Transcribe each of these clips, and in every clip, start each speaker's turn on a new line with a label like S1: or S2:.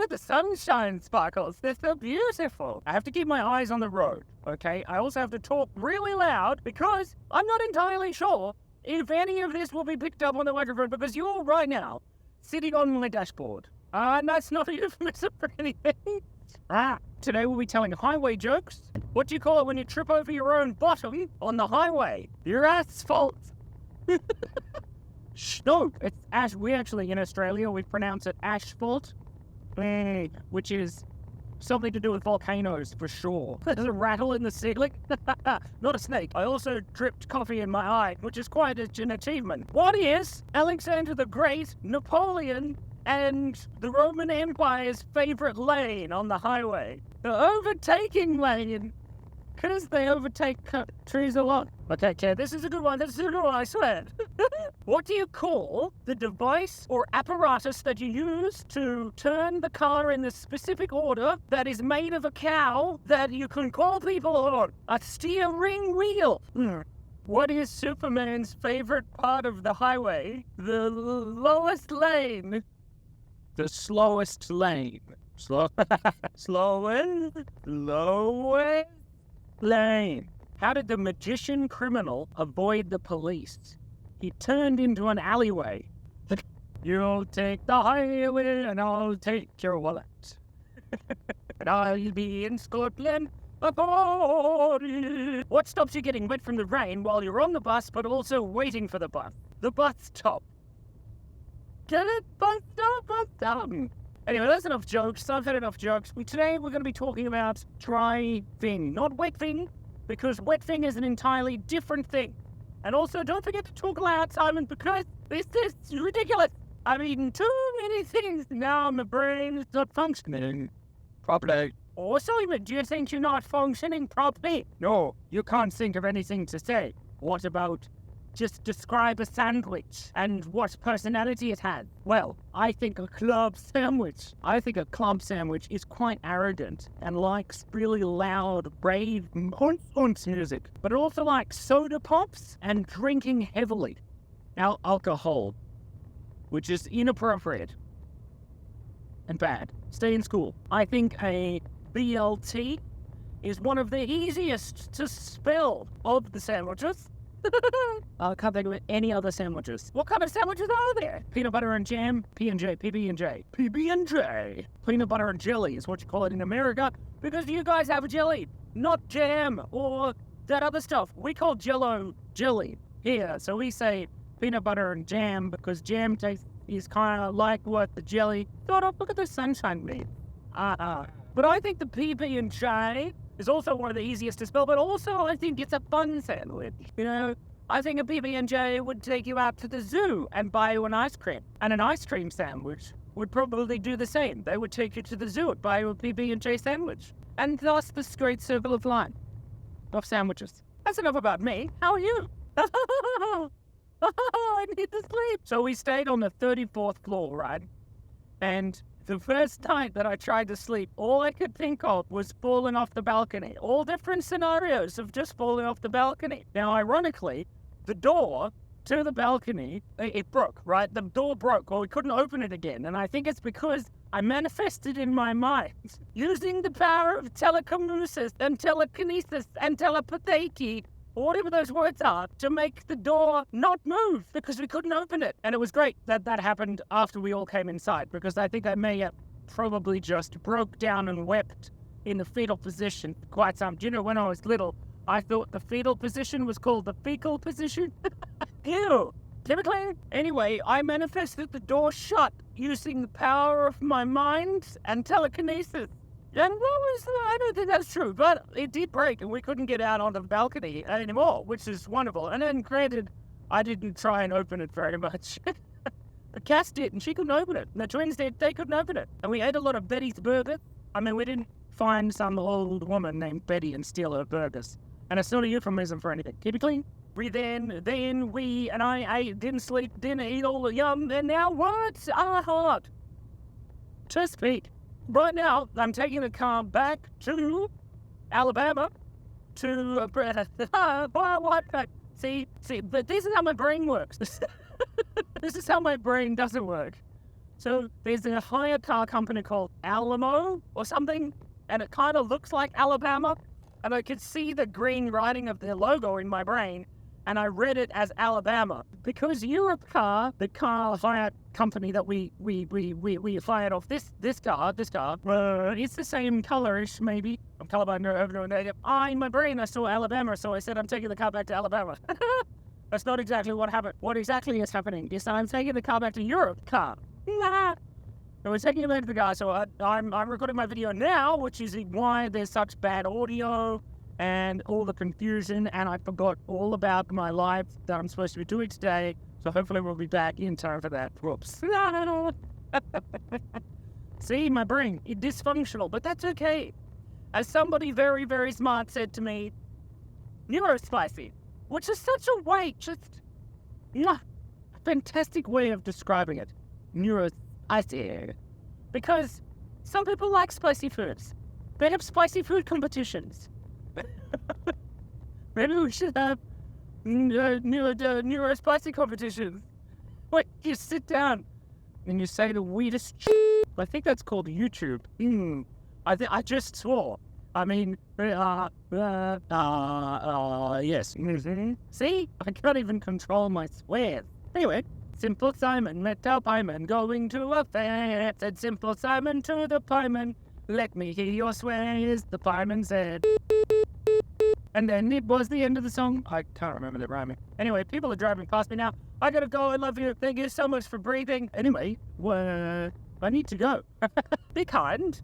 S1: at the sunshine sparkles. They're so beautiful. I have to keep my eyes on the road, okay? I also have to talk really loud because I'm not entirely sure if any of this will be picked up on the microphone because you're right now sitting on my dashboard. And that's not a euphemism for anything. Today we'll be telling highway jokes. What do you call it when you trip over your own bottom on the highway? Your asphalt. No, it's ash. We actually, in Australia, we pronounce it asphalt, which is something to do with volcanoes for sure. There's a rattle in the ceiling. Not a snake. I also dripped coffee in my eye, which is quite an achievement. What is Alexander the Great, Napoleon, and the Roman Empire's favorite lane on the highway? The overtaking lane. Because they overtake trees a lot. Okay, this is a good one. I swear. What do you call the device or apparatus that you use to turn the car in the specific order that is made of a cow that you can call people on? A steering wheel. What is Superman's favorite part of the highway? The lowest lane. The slowest lane. Slowest lane. How did the magician criminal avoid the police? He turned into an alleyway. You'll take the highway and I'll take your wallet. And I'll be in Scotland. What stops you getting wet from the rain while you're on the bus but also waiting for the bus? The bus stop. Get it? Bus stop. Anyway, that's enough jokes. I've had enough jokes. Today we're going to be talking about driving, not wet thing, because wet thing is an entirely different thing. And also, don't forget to talk loud, Simon, because this is ridiculous. I'm eating too many things now. My brain is not functioning properly. Oh, Simon, do you think you're not functioning properly? No, you can't think of anything to say. What about just describe a sandwich and what personality it has? Well, I think a club sandwich. I think a club sandwich is quite arrogant and likes really loud, brave nonsense music, but it also likes soda pops and drinking heavily. Now, alcohol, which is inappropriate and bad. Stay in school. I think a BLT is one of the easiest to spell of the sandwiches. I can't think of any other sandwiches. What kind of sandwiches are there? Peanut butter and jam, P&J, PB&J. PB&J. Peanut butter and jelly is what you call it in America, because you guys have a jelly, not jam or that other stuff. We call Jell-O jelly here, so we say peanut butter and jam because jam taste is kind of like what the jelly. Look at the sunshine meat. But I think the PB&J is also one of the easiest to spell, but also I think it's a fun sandwich. You know, I think a PB&J would take you out to the zoo and buy you an ice cream. And an ice cream sandwich would probably do the same. They would take you to the zoo and buy you a PB&J sandwich. And thus this great circle of life of sandwiches. That's enough about me. How are you? I need to sleep. So we stayed on the 34th floor, right? And the first night that I tried to sleep, all I could think of was falling off the balcony. All different scenarios of just falling off the balcony. Now, ironically, the door to the balcony, it broke, right? The door broke, or we couldn't open it again. And I think it's because I manifested in my mind, using the power of telekinesis and telepathy, or whatever those words are, to make the door not move because we couldn't open it. And it was great that that happened after we all came inside, because I think I may have probably just broke down and wept in the fetal position for quite some. Do you know, when I was little, I thought the fetal position was called the fecal position? Ew. Typically, anyway, I manifested the door shut using the power of my mind and telekinesis. And I don't think that's true, but it did break and we couldn't get out on the balcony anymore, which is wonderful. And then granted, I didn't try and open it very much. The Cass did, and she couldn't open it. And the twins did, they couldn't open it. And we ate a lot of Betty's burgers. I mean, we didn't find some old woman named Betty and steal her burgers. And it's not a euphemism for anything. Keep it clean. We I didn't sleep, didn't eat all the yum, and now words are hard to speak. Right now, I'm taking the car back to Alabama to see, but this is how my brain works. This is how my brain doesn't work. So there's a hire car company called Alamo or something, and it kind of looks like Alabama. And I could see the green writing of their logo in my brain, and I read it as Alabama. Because Europe Car, the car hire company that we fired off this car, it's the same colorish, maybe. I'm colorblind. In my brain, I saw Alabama, so I said I'm taking the car back to Alabama. That's not exactly what happened. What exactly is happening is I'm taking the car back to Europe Car. Nah. I was taking it back to the guy, so I'm recording my video now, which is why there's such bad audio and all the confusion, and I forgot all about my live that I'm supposed to be doing today, so hopefully we'll be back in time for that. Whoops. See, my brain, it's dysfunctional, but that's okay. As somebody very, very smart said to me, neurospicy, which is such a way, just a fantastic way of describing it. Neurospicy. Because some people like spicy foods. They have spicy food competitions. Maybe we should have neurospicy competitions. Wait, you sit down and you say the weirdest shit. I think that's called YouTube. I just swore. I mean, yes. See? I can't even control my swears. Anyway, Simple Simon met a pieman going to a fair. Said Simple Simon to the pieman, let me hear your swears, the pieman said. And then it was the end of the song. I can't remember the rhyming. Anyway, people are driving past me now. I gotta go. I love you. Thank you so much for breathing. Anyway, I need to go. Be kind,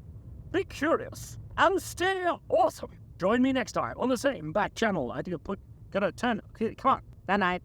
S1: be curious, and stay awesome. Join me next time on the same back channel. Gotta turn. Okay, come on. That night.